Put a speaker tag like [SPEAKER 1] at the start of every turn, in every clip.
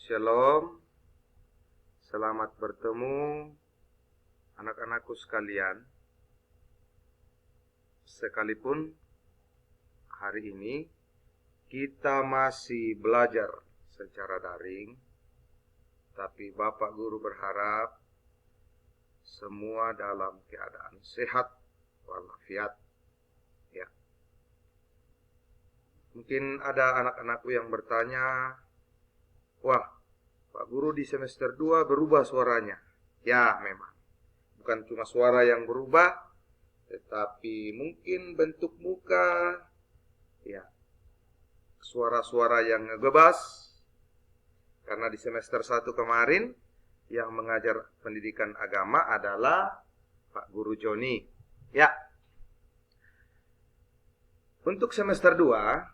[SPEAKER 1] Shalom, selamat bertemu anak-anakku sekalian. Sekalipun hari ini kita masih belajar secara daring, tapi Bapak Guru berharap semua dalam keadaan sehat walafiat. Ya. Mungkin ada anak-anakku yang bertanya, wah, Pak Guru di semester 2 berubah suaranya. Ya, memang. Bukan cuma suara yang berubah, tetapi mungkin bentuk muka, ya, suara-suara yang ngebebas. Karena di semester 1 kemarin, yang mengajar pendidikan agama adalah Pak Guru Joni. Ya. Untuk semester 2,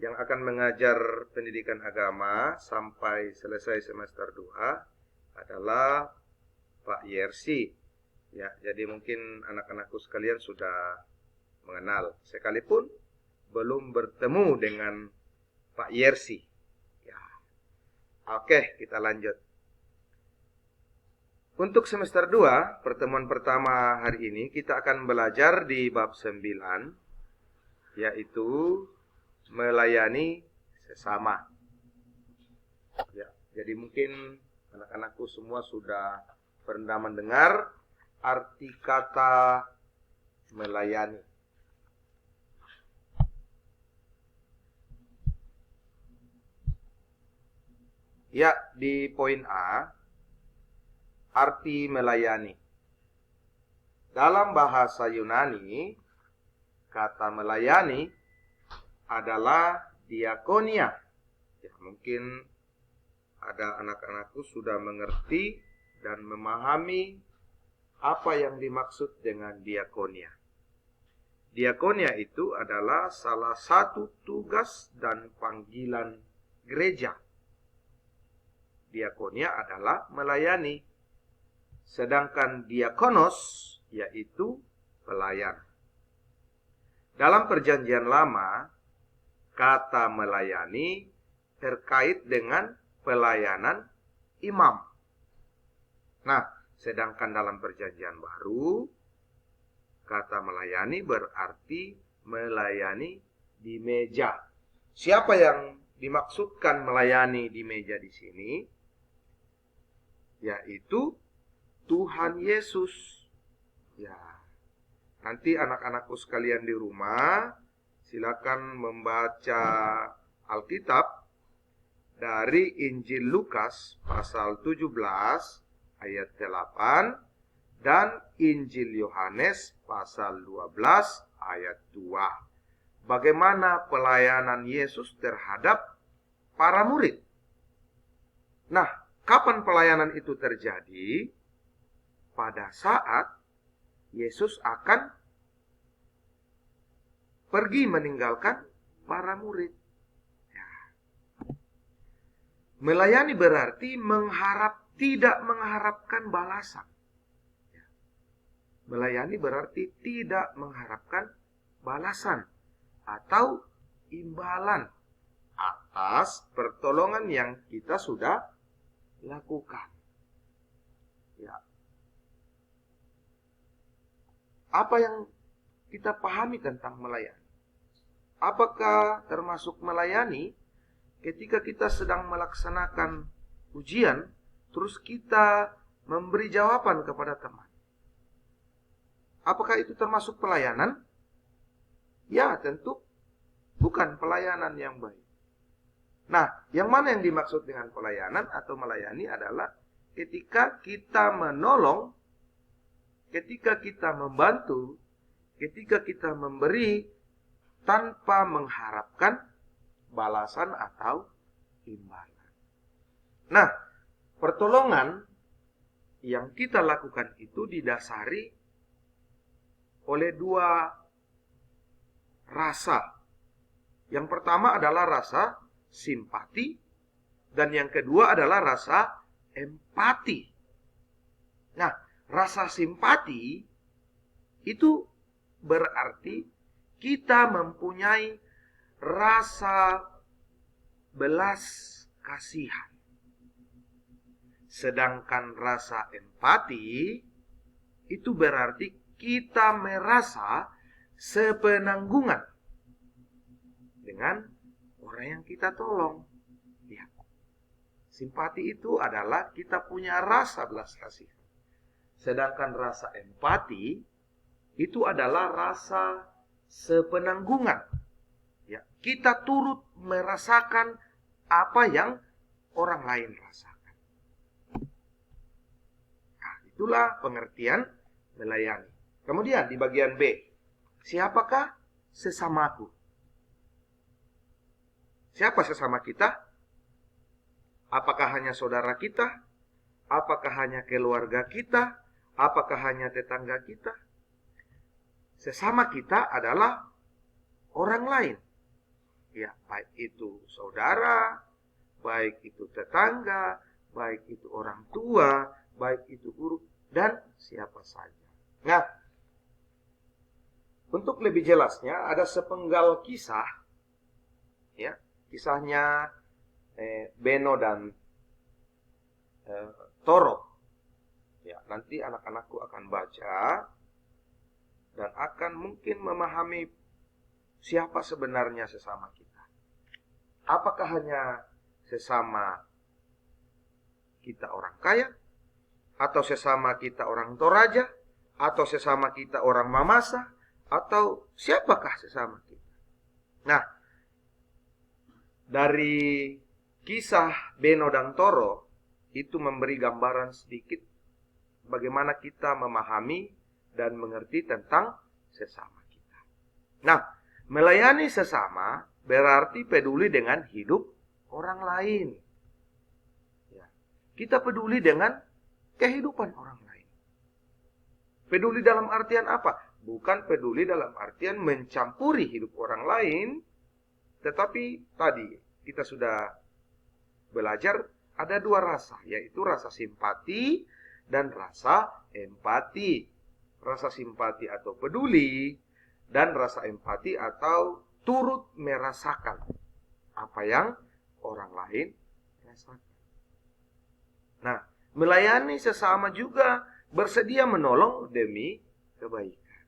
[SPEAKER 1] yang akan mengajar pendidikan agama sampai selesai semester 2 adalah Pak Yersi. Ya, jadi mungkin anak-anakku sekalian sudah mengenal, sekalipun belum bertemu dengan Pak Yersi. Ya. Oke, kita lanjut. Untuk semester 2, pertemuan pertama hari ini kita akan belajar di bab 9, yaitu melayani sesama. Ya, jadi mungkin anak-anakku semua sudah pernah mendengar arti kata melayani. Ya, di poin A, arti melayani. Dalam bahasa Yunani, kata melayani adalah diakonia. Ya, mungkin ada anak-anakku sudah mengerti dan memahami apa yang dimaksud dengan diakonia. Diakonia itu adalah salah satu tugas dan panggilan gereja. Diakonia adalah melayani. Sedangkan diakonos yaitu pelayan. Dalam perjanjian lama, kata melayani terkait dengan pelayanan imam. Nah, sedangkan dalam perjanjian baru, kata melayani berarti melayani di meja. Siapa yang dimaksudkan melayani di meja di sini? Yaitu Tuhan Yesus. Ya. Nanti anak-anakku sekalian di rumah, silakan membaca Alkitab dari Injil Lukas pasal 17 ayat 8 dan Injil Yohanes pasal 12 ayat 2. Bagaimana pelayanan Yesus terhadap para murid. Nah, kapan pelayanan itu terjadi? Pada saat Yesus akan pergi meninggalkan para murid. Ya. Melayani berarti tidak mengharapkan balasan. Ya. Melayani berarti tidak mengharapkan balasan atau imbalan atas pertolongan yang kita sudah lakukan. Ya. Apa yang kita pahami tentang melayani? Apakah termasuk melayani ketika kita sedang melaksanakan ujian, terus kita memberi jawaban kepada teman? Apakah itu termasuk pelayanan? Ya, tentu bukan pelayanan yang baik. Nah, yang mana yang dimaksud dengan pelayanan atau melayani adalah ketika kita menolong, ketika kita membantu, ketika kita memberi tanpa mengharapkan balasan atau imbalan. Nah, pertolongan yang kita lakukan itu didasari oleh dua rasa. Yang pertama adalah rasa simpati dan yang kedua adalah rasa empati. Nah, rasa simpati itu berarti kita mempunyai rasa belas kasihan. Sedangkan rasa empati itu berarti kita merasa sepenanggungan dengan orang yang kita tolong. Ya. Simpati itu adalah kita punya rasa belas kasih. Sedangkan rasa empati itu adalah rasa sepenanggungan. Ya, kita turut merasakan apa yang orang lain rasakan. Nah, itulah pengertian melayani. Kemudian di bagian B, siapakah sesamaku? Siapa sesama kita? Apakah hanya saudara kita? Apakah hanya keluarga kita? Apakah hanya tetangga kita? Sesama kita adalah orang lain. Ya, baik itu saudara, baik itu tetangga, baik itu orang tua, baik itu guru, dan siapa saja. Nah, untuk lebih jelasnya ada sepenggal kisah, ya, kisahnya Beno dan Toro. Ya, nanti anak-anakku akan baca dan akan mungkin memahami siapa sebenarnya sesama kita. Apakah hanya sesama kita orang kaya, atau sesama kita orang Toraja, atau sesama kita orang Mamasa, atau siapakah sesama kita? Nah, dari kisah Beno dan Toro itu memberi gambaran sedikit bagaimana kita memahami dan mengerti tentang sesama kita. Nah, melayani sesama berarti peduli dengan hidup orang lain. Ya. Kita peduli dengan kehidupan orang lain. Peduli dalam artian apa? Bukan peduli dalam artian mencampuri hidup orang lain, tetapi tadi kita sudah belajar ada dua rasa, yaitu rasa simpati dan rasa empati. Rasa simpati atau peduli, dan rasa empati atau turut merasakan apa yang orang lain rasakan. Nah, melayani sesama juga bersedia menolong demi kebaikan.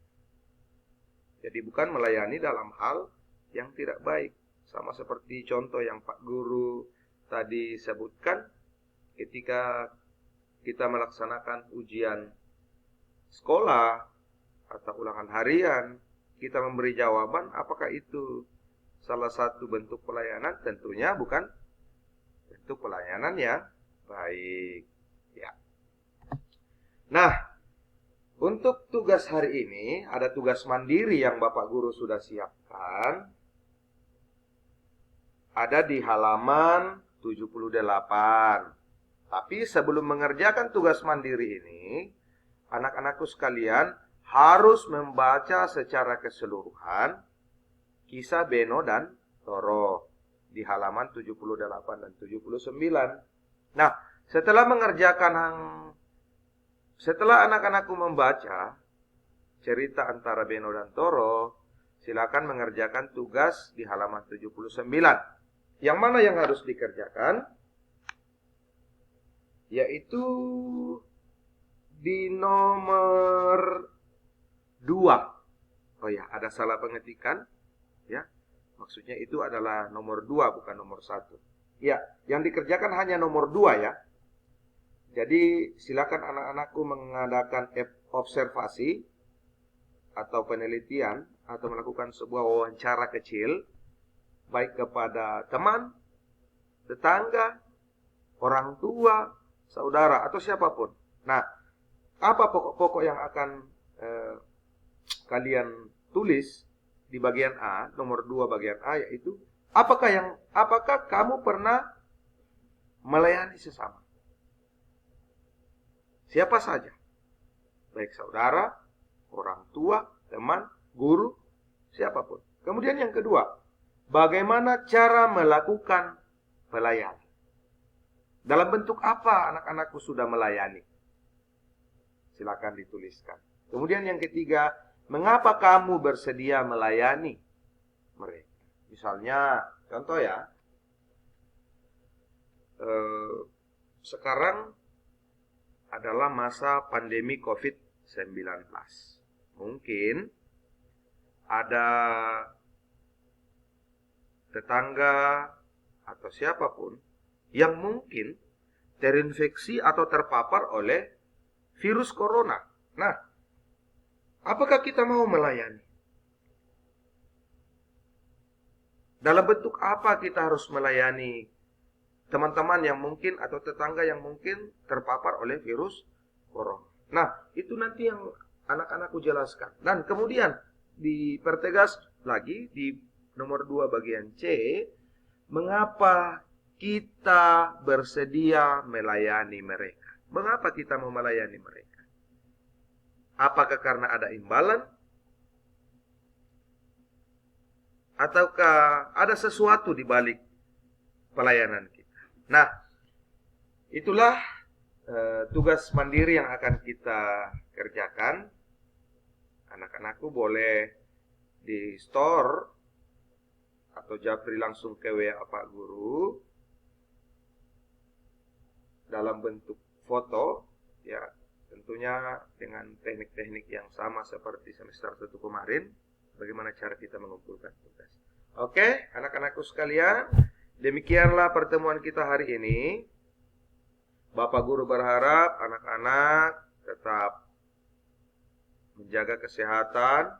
[SPEAKER 1] Jadi bukan melayani dalam hal yang tidak baik. Sama seperti contoh yang Pak Guru tadi sebutkan, ketika kita melaksanakan ujian sekolah atau ulangan harian, kita memberi jawaban, apakah itu salah satu bentuk pelayanan? Tentunya bukan bentuk pelayanan yang baik. Ya. Nah, untuk tugas hari ini ada tugas mandiri yang Bapak Guru sudah siapkan. Ada di halaman 78. Tapi sebelum mengerjakan tugas mandiri ini, anak-anakku sekalian harus membaca secara keseluruhan kisah Beno dan Toro di halaman 78 dan 79. Nah, setelah anak-anakku membaca cerita antara Beno dan Toro, silakan mengerjakan tugas di halaman 79. Yang mana yang harus dikerjakan? Yaitu di nomor 2. Oh ya, ada salah pengetikan. Ya, maksudnya itu adalah nomor 2, bukan nomor 1. Ya, yang dikerjakan hanya nomor 2 ya. Jadi silakan anak-anakku mengadakan observasi atau penelitian atau melakukan sebuah wawancara kecil, baik kepada teman, tetangga, orang tua, saudara, atau siapapun. Nah, apa pokok-pokok yang akan kalian tulis di bagian A, nomor 2 bagian A, yaitu apakah kamu pernah melayani sesama? Siapa saja? Baik saudara, orang tua, teman, guru, siapapun. Kemudian yang kedua, bagaimana cara melakukan pelayanan? Dalam bentuk apa anak-anakku sudah melayani? Silakan dituliskan. Kemudian yang ketiga, mengapa kamu bersedia melayani mereka? Misalnya, contoh ya, sekarang adalah masa pandemi COVID-19. Mungkin ada tetangga atau siapapun yang mungkin terinfeksi atau terpapar oleh virus corona. Nah, apakah kita mau melayani? Dalam bentuk apa kita harus melayani teman-teman yang mungkin atau tetangga yang mungkin terpapar oleh virus corona? Nah, itu nanti yang anak-anakku jelaskan. Dan kemudian dipertegas lagi di nomor 2 bagian C, mengapa kita bersedia melayani mereka? Mengapa kita mau melayani mereka? Apakah karena ada imbalan? Ataukah ada sesuatu di balik pelayanan kita? Nah, itulah tugas mandiri yang akan kita kerjakan. Anak-anakku boleh di store atau japri langsung ke WA Pak Guru dalam bentuk foto, ya tentunya dengan teknik-teknik yang sama seperti semester 1 kemarin. Bagaimana cara kita mengumpulkan tugas. Oke, anak-anakku sekalian, demikianlah pertemuan kita hari ini. Bapak Guru berharap anak-anak tetap menjaga kesehatan,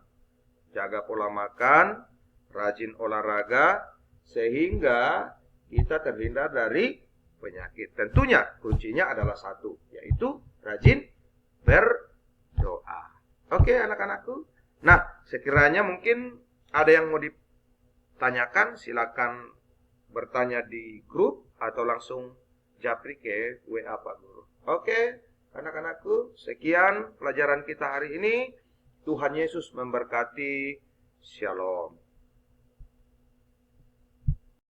[SPEAKER 1] jaga pola makan, rajin olahraga, sehingga kita terhindar dari penyakit. Tentunya kuncinya adalah satu, yaitu rajin berdoa. Oke, anak-anakku. Nah, sekiranya mungkin ada yang mau ditanyakan, silakan bertanya di grup atau langsung japri ke WA Pak Guru. Oke, anak-anakku, sekian pelajaran kita hari ini. Tuhan Yesus memberkati. Shalom.